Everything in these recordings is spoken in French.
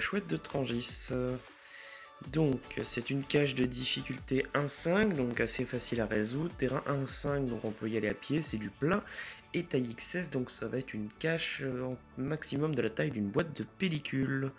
chouette de Trangis. Donc c'est une cache de difficulté 1.5, donc assez facile à résoudre. Terrain 1.5, donc on peut y aller à pied, c'est du plat. Et taille XS, donc ça va être une cache en maximum de la taille d'une boîte de pellicule.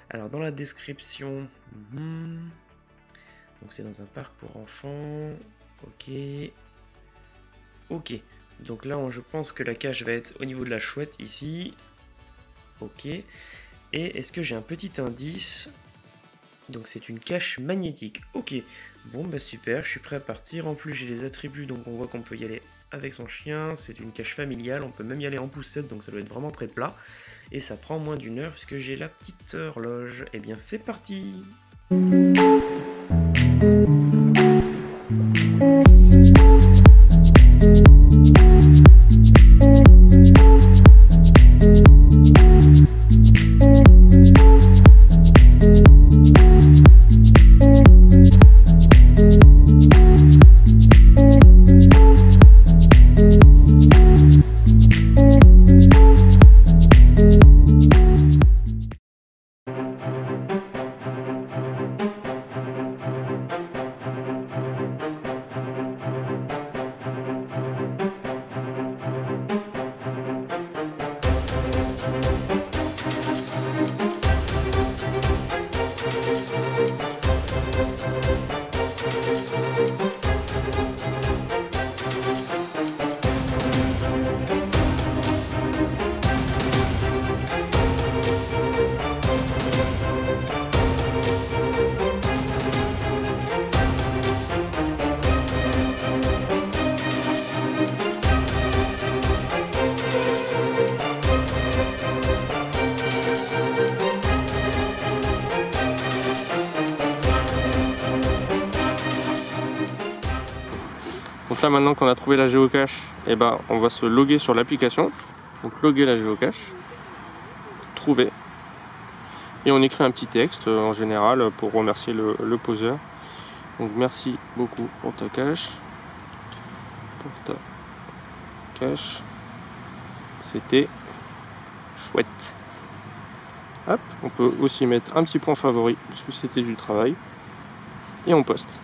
Alors dans la description, donc c'est dans un parc pour enfants. Ok. Donc là je pense que la cache va être au niveau de la chouette ici. Ok. Et est-ce que j'ai un petit indice? Donc c'est une cache magnétique. Ok. Bon bah super, je suis prêt à partir. En plus j'ai les attributs, donc on voit qu'on peut y aller avec son chien. C'est une cache familiale, on peut même y aller en poussette, donc ça doit être vraiment très plat. Et ça prend moins d'une heure puisque j'ai la petite horloge. Et bien c'est parti. Donc là maintenant qu'on a trouvé la géocache, et on va se loguer sur l'application. Donc loguer la géocache, trouver. Et on écrit un petit texte en général pour remercier le poseur. Donc merci beaucoup pour ta cache. C'était chouette. Hop, on peut aussi mettre un petit point favori parce que c'était du travail. Et on poste.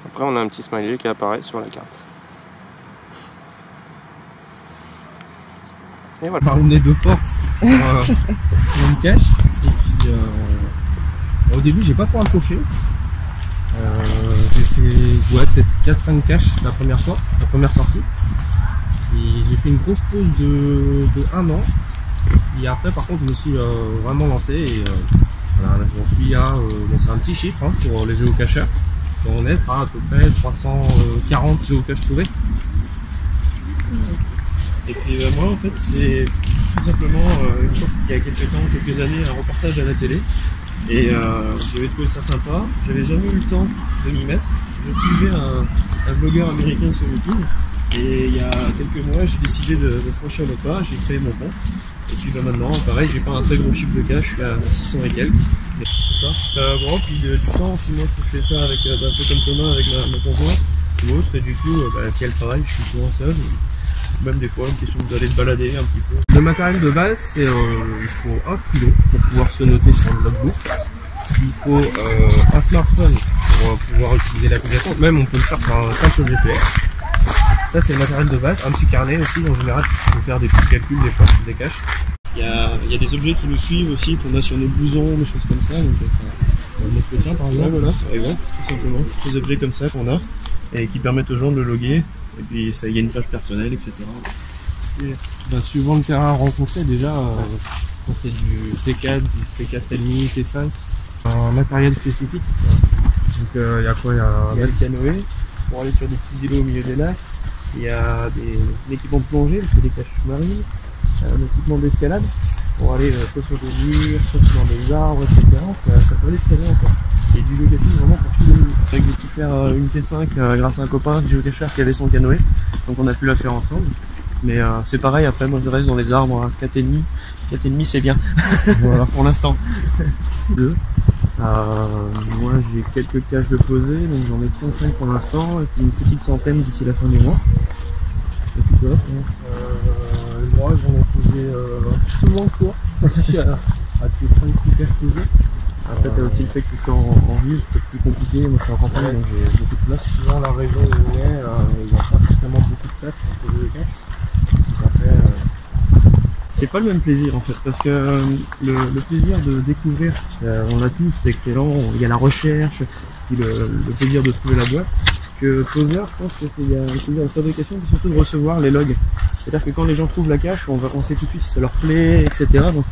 Après on a un petit smiley qui apparaît sur la carte. Et voilà. Par une aide de force pour une cache. Et puis au début j'ai pas trop accroché. J'ai fait peut-être 4-5 caches la première fois, la première sortie. Et j'ai fait une grosse pause de 1 an. Et après par contre je me suis vraiment lancé et voilà, j'en suis à bon, c'est un petit chiffre pour les géocacheurs. On est à peu près 340 géocaches trouvés. Et puis moi en fait c'est tout simplement il y a quelques années, un reportage à la télé. Et j'avais trouvé ça sympa, j'avais jamais eu le temps de m'y mettre. Je suivais un blogueur américain sur YouTube. Et il y a quelques mois j'ai décidé de franchir le pas, j'ai créé mon compte. Et puis maintenant, pareil, j'ai pas un très gros chiffre de cash, je suis à 600 et quelques. C'est ça. Bon, puis du temps, si moi je fais ça avec un peu comme Thomas, avec ma conjointe ou autre, et du coup, si elle travaille, je suis souvent seul. Même des fois, une question d'aller se balader un petit peu. Le matériel de base, c'est il faut un stylo pour pouvoir se noter sur le logbook. Il faut un smartphone pour pouvoir utiliser l'application. Même on peut le faire par un simple GPS. Ça c'est le matériel de base, un petit carnet aussi en général pour faire des petits calculs des fois sur des caches. Il y a des objets qui nous suivent aussi, qu'on a sur nos blousons, des choses comme ça. Donc ça notre quotidien par exemple, voilà, par exemple, tout simplement. Des objets comme ça qu'on a et qui permettent aux gens de le loguer. Et puis ça, il y a une page personnelle, etc. Et, suivant le terrain rencontré déjà, quand c'est du T4, du T4,5, T5, un matériel spécifique. Donc il y a quoi? Il y a le canoë pour aller sur des petits îlots au milieu des lacs. Il y a un équipement de plongée, parce que des caches sous-marines, un équipement d'escalade pour aller soit sur des murs, soit dans des arbres, etc. Ça peut aller très bien encore. Et du locatif vraiment pour tous les niveaux. Avec des petits faire une T5 grâce à un copain géocacheur qui avait son canoë, donc on a pu la faire ensemble. Mais c'est pareil, après moi je reste dans les arbres, 4,5. 4,5 c'est bien, voilà pour l'instant. Moi j'ai quelques caches de poser, donc j'en ai 35 pour l'instant, et puis une petite centaine d'ici la fin du mois. Et puis voilà, moi j'en ai posé j'ai tout moins court aussi à tes 5-6 caches posées. Après t'as aussi le fait que quand en ville c'est plus compliqué, moi je suis en campagne donc j'ai beaucoup de place. Dans la région où on est, il n'y a pas forcément beaucoup de place pour poser des caches. Donc après, c'est pas le même plaisir en fait, parce que le plaisir de découvrir, on l'a tous, c'est excellent, il y a la recherche, puis le plaisir de trouver la boîte. Que poseur, je pense qu'il y a un plaisir de fabrication, mais surtout de recevoir les logs. C'est-à-dire que quand les gens trouvent la cache, on sait tout de suite si ça leur plaît, etc. Donc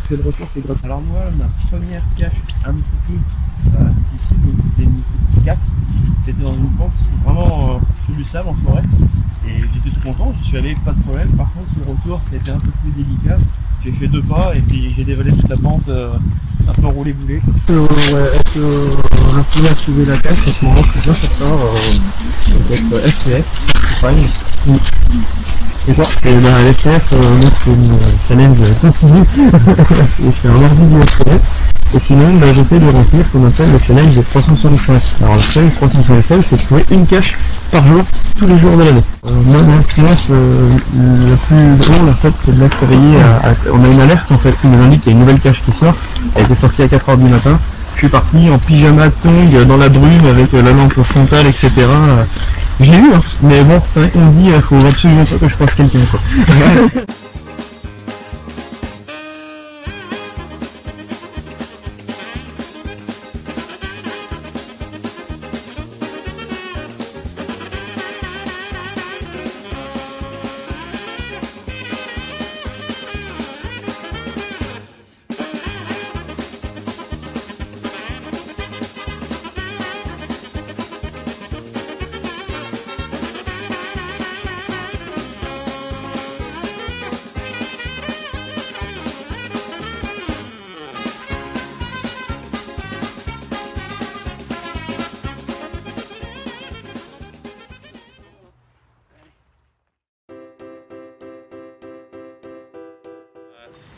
c'est le retour qui est gratuit. Alors moi, ma première cache un petit peu difficile, donc c'était une 4. C'était dans une pente vraiment sous du sable en forêt. Et j'étais tout content, j'y suis allé, pas de problème. Par contre, le retour, ça a été un peu plus délicat. J'ai fait 2 pas et puis j'ai dévalé toute la pente un peu roulé boulet. Être la première à trouver la cache, en ce moment, je suis bien certain d'être FPF, fine. Et toi? Et ben, FPF, moi, c'est une challenge continue. Je fais un ordi du FPF. Et sinon, ben, j'essaie de remplir ce qu'on appelle le challenge des 365. Alors, le challenge 365, c'est de trouver une cache par jour, tous les jours de l'année. Moi, l'influence la plus drôle, en fait, c'est de l'être réveillé on a une alerte, en fait, qui nous indique qu'il y a une nouvelle cache qui sort. Elle a été sortie à 4h du matin. Je suis parti en pyjama tongs dans la brume avec la lampe frontale, etc. Je l'ai eu, hein. Mais bon, on me dit, faut absolument pas que je fasse quelqu'un, quoi.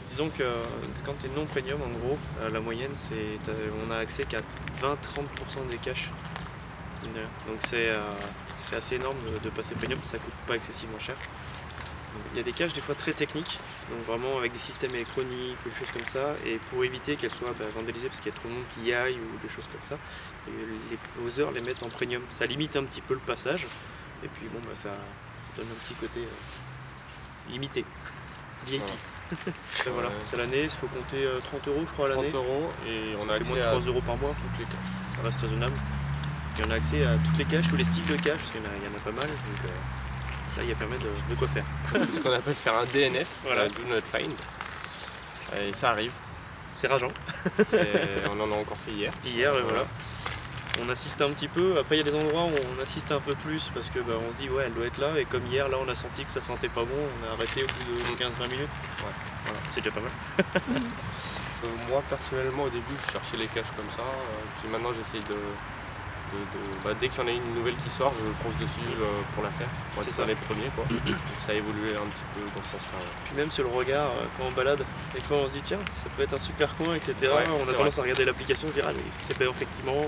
Disons que quand tu es non premium, en gros, la moyenne, c'est on a accès qu'à 20-30% des caches. Donc c'est assez énorme de passer premium, ça coûte pas excessivement cher. Il y a des caches des fois très techniques, donc vraiment avec des systèmes électroniques ou des choses comme ça, et pour éviter qu'elles soient vandalisées parce qu'il y a trop de monde qui y aille ou des choses comme ça, les poseurs les mettent en premium. Ça limite un petit peu le passage, et puis bon, ça donne un petit côté limité. VIP. Voilà, c'est l'année, il faut compter 30 € je crois à l'année. 30 € et on a accès moins de 3 € par mois. Toutes les caches. Ça reste raisonnable. Et on a accès à toutes les caches, tous les styles de caches, parce qu'il y en a pas mal. Donc ça, il permet de quoi faire. C'est ce qu'on appelle faire un DNF, voilà. Do Not Find. Et ça arrive. C'est rageant. Et on en a encore fait hier. Hier, voilà. On assiste un petit peu, après il y a des endroits où on assiste un peu plus parce que on se dit ouais elle doit être là, et comme hier là on a senti que ça sentait pas bon, on a arrêté au bout de 15-20 minutes. Ouais. Voilà, c'est déjà pas mal. Moi personnellement au début je cherchais les caches comme ça, puis maintenant j'essaye dès qu'il y en a une nouvelle qui sort, je fonce dessus pour la faire, pour être les premiers quoi. Donc, ça a évolué un petit peu dans ce sens là. Puis même sur le regard, quand on balade, des fois on se dit tiens ça peut être un super coin, etc. Ouais, on a tendance à regarder l'application et se dire ah mais c'est pas effectivement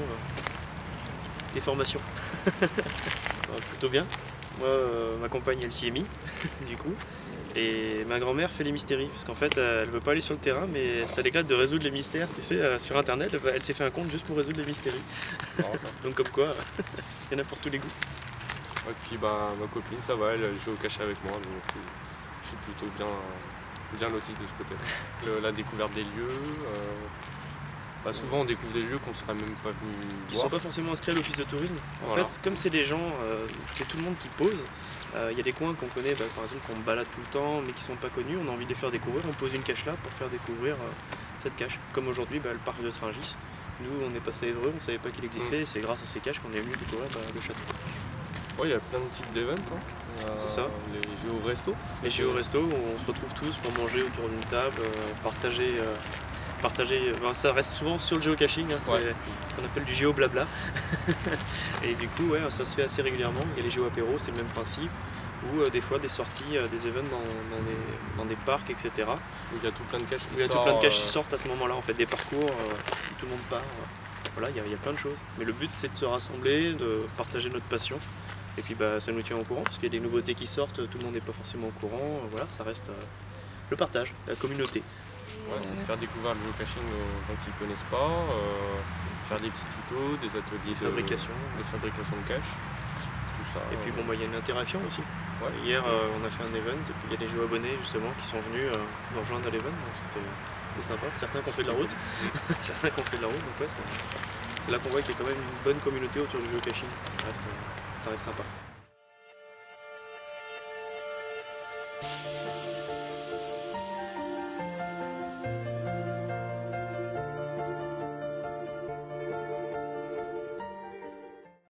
des formations. Plutôt bien. Moi ma compagne elle s'y est mise du coup. Et ma grand-mère fait les mystéries, parce qu'en fait elle veut pas aller sur le terrain, mais ça l'éclate de résoudre les mystères, tu sais, sur internet, elle s'est fait un compte juste pour résoudre les mystéries. Donc comme quoi, il y en a pour tous les goûts. Et puis ma copine ça va, elle joue au cachet avec moi, donc je suis plutôt bien loti de ce côté. La découverte des lieux, souvent on découvre des lieux qu'on serait même pas venu voir. Qui sont pas forcément inscrits à l'office de tourisme. En fait, comme c'est des gens, c'est tout le monde qui pose. Il y a des coins qu'on connaît, par exemple qu'on balade tout le temps mais qui sont pas connus, on a envie de les faire découvrir, on pose une cache là pour faire découvrir cette cache. Comme aujourd'hui le parc de Tringis, nous on est passé à Évreux, on savait pas qu'il existait, et c'est grâce à ces caches qu'on est venu découvrir le château. Il y a plein de types d'événements, c'est ça. Les géo-restos. Les géo-restos où on se retrouve tous pour manger autour d'une table, partager, ça reste souvent sur le géocaching, c'est ce qu'on appelle du géo-blabla. Et du coup, ça se fait assez régulièrement. Il y a les géo-apéros, c'est le même principe. Ou des fois des sorties, des events dans des parcs, etc. Où il y a tout plein de caches qui sortent à ce moment-là, en fait, des parcours où tout le monde part. Voilà, il y a plein de choses. Mais le but, c'est de se rassembler, de partager notre passion. Et puis ça nous tient au courant, parce qu'il y a des nouveautés qui sortent, tout le monde n'est pas forcément au courant. Voilà, ça reste le partage, la communauté. Ouais, c'est de faire découvrir le geocaching aux gens qui ne connaissent pas, faire des petits tutos, des ateliers de fabrication de cache, tout ça. Et puis bon, il y a une interaction aussi. Ouais. Hier, on a fait un event, et puis il y a des géo-abonnés justement qui sont venus nous rejoindre à l'event, donc c'était sympa. Certains qui ont fait de la route, certains qui ont fait de la route, donc ouais, c'est là qu'on voit qu'il y a quand même une bonne communauté autour du geocaching. Ça reste sympa.